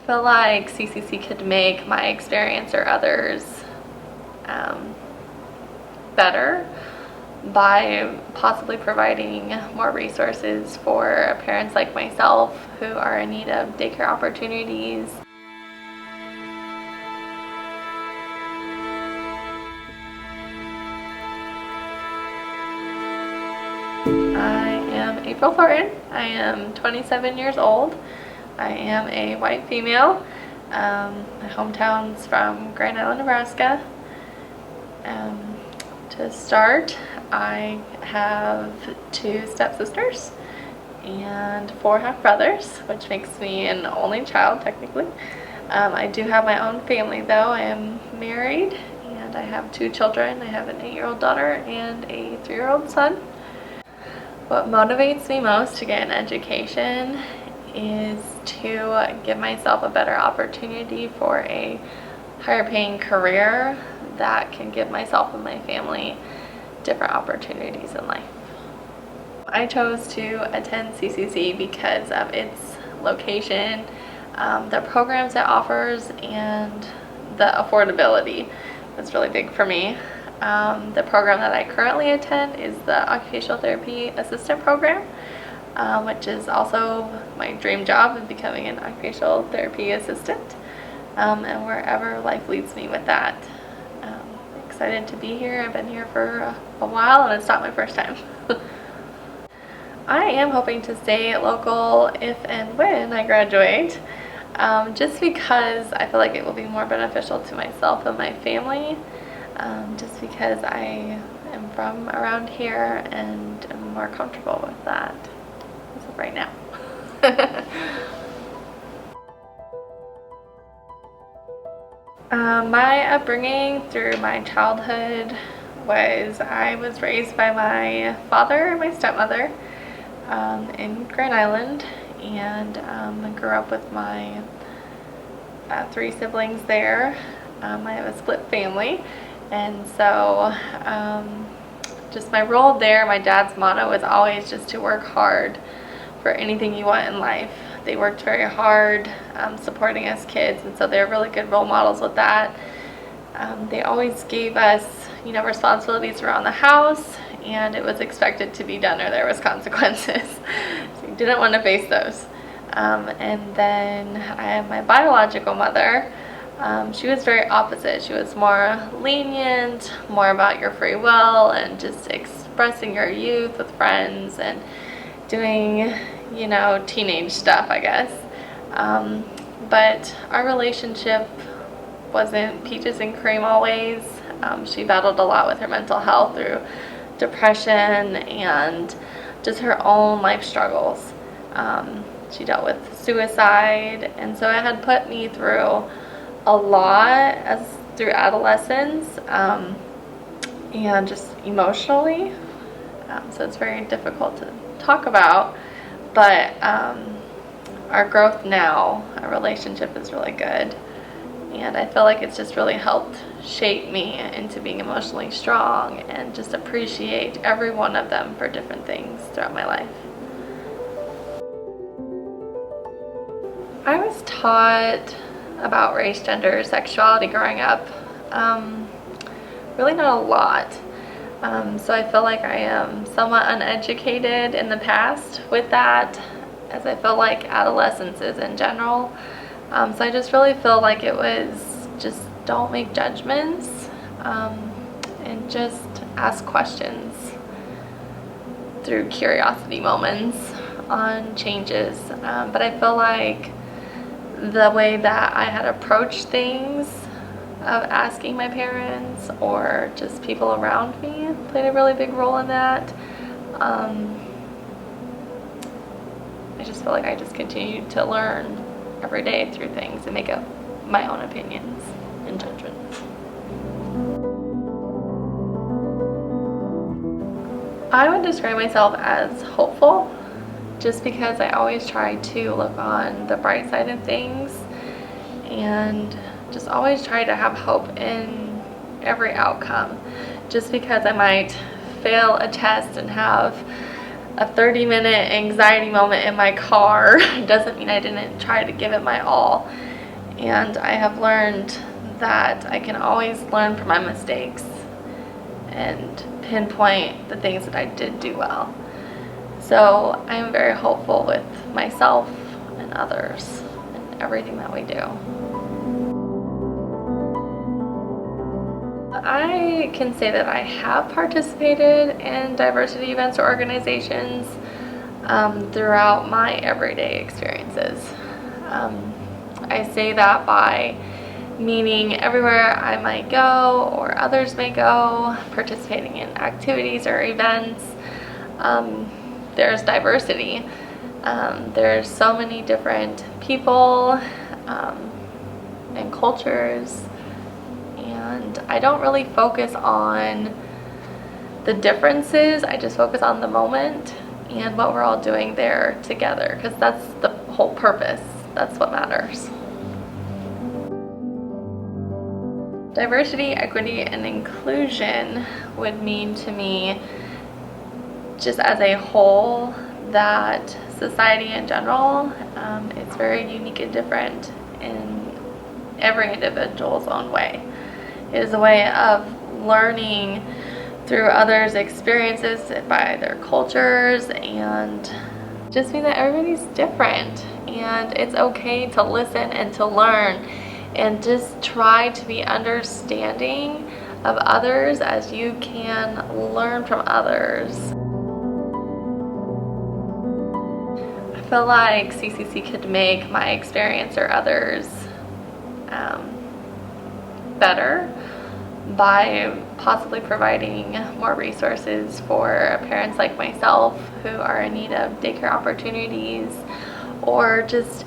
feel like CCC could make my experience or others better by possibly providing more resources for parents like myself who are in need of daycare opportunities. I am April Thornton. I am 27 years old. I am a white female. My hometown's from Grand Island, Nebraska. To start, I have 2 stepsisters and 4 half-brothers, which makes me an only child technically. I do have my own family though. I am married and I have 2 children. I have an 8-year-old daughter and a 3-year-old son. What motivates me most to get an education is to give myself a better opportunity for a higher paying career that can give myself and my family different opportunities in life. I chose to attend CCC because of its location, the programs it offers, and the affordability. That's really big for me. The program that I currently attend is the Occupational Therapy Assistant Program, which is also my dream job of becoming an occupational therapy assistant, and wherever life leads me with that. Excited to be here. I've been here for a while and it's not my first time. I am hoping to stay local if and when I graduate, just because I feel like it will be more beneficial to myself and my family, just because I am from around here and am more comfortable with that as of right now. My upbringing through my childhood was I was raised by my father and my stepmother in Grand Island, and I grew up with my 3 siblings there. I have a split family, and so just my role there, my dad's motto was always just to work hard for anything you want in life. They worked very hard supporting us kids, and so they're really good role models with that. They always gave us, responsibilities around the house, and it was expected to be done or there was consequences. So you didn't want to face those. And then I have my biological mother. She was very opposite. She was more lenient, more about your free will and just expressing your youth with friends and doing, teenage stuff, I guess. But our relationship wasn't peaches and cream always. She battled a lot with her mental health through depression and just her own life struggles. She dealt with suicide, and so it had put me through a lot through adolescence, and just emotionally. So it's very difficult to talk about, but our growth now, our relationship is really good, and I feel like it's just really helped shape me into being emotionally strong and just appreciate every one of them for different things throughout my life. I was taught about race, gender, sexuality growing up. Really not a lot. So I feel like I am somewhat uneducated in the past with that, as I feel like adolescence is in general. So I just really feel like it was just don't make judgments, and just ask questions through curiosity moments on changes. But I feel like the way that I had approached things of asking my parents or just people around me played a really big role in that. I just feel like I just continued to learn every day through things and make up my own opinions and judgments. I would describe myself as hopeful, just because I always try to look on the bright side of things and just always try to have hope in every outcome. Just because I might fail a test and have a 30-minute anxiety moment in my car doesn't mean I didn't try to give it my all. And I have learned that I can always learn from my mistakes and pinpoint the things that I did do well. So I am very hopeful with myself and others and everything that we do. I can say that I have participated in diversity events or organizations throughout my everyday experiences. I say that by meaning everywhere I might go or others may go, participating in activities or events. There's diversity. There's so many different people and cultures, and I don't really focus on the differences. I just focus on the moment and what we're all doing there together, because that's the whole purpose. That's what matters. Diversity, equity, and inclusion would mean to me, just as a whole, that society in general is very unique and different in every individual's own way. It is a way of learning through others' experiences by their cultures, and just mean that everybody's different, and it's okay to listen and to learn and just try to be understanding of others as you can learn from others. I feel like CCC could make my experience or others better by possibly providing more resources for parents like myself who are in need of daycare opportunities, or just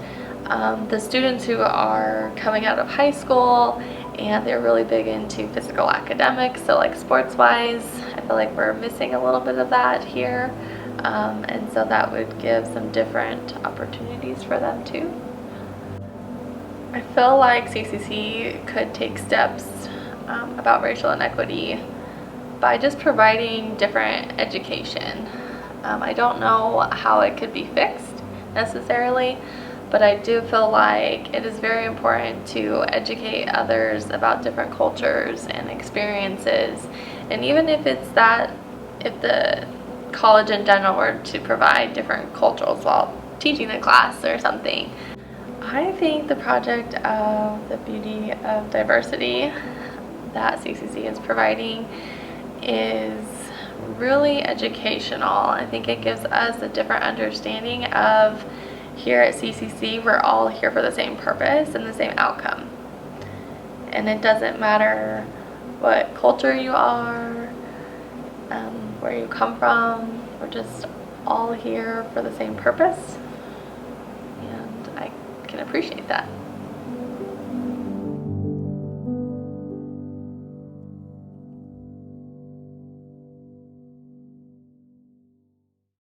the students who are coming out of high school and they're really big into physical academics, so like sports wise, I feel like we're missing a little bit of that here, and so that would give some different opportunities for them too. I feel like CCC could take steps about racial inequity by just providing different education. I don't know how it could be fixed necessarily, but I do feel like it is very important to educate others about different cultures and experiences. And even if it's that, if the college in general were to provide different cultures while teaching the class or something, I think the project of the Beauty of Diversity that CCC is providing is really educational. I think it gives us a different understanding of, here at CCC, we're all here for the same purpose and the same outcome. And it doesn't matter what culture you are, where you come from, we're just all here for the same purpose. And I can appreciate that.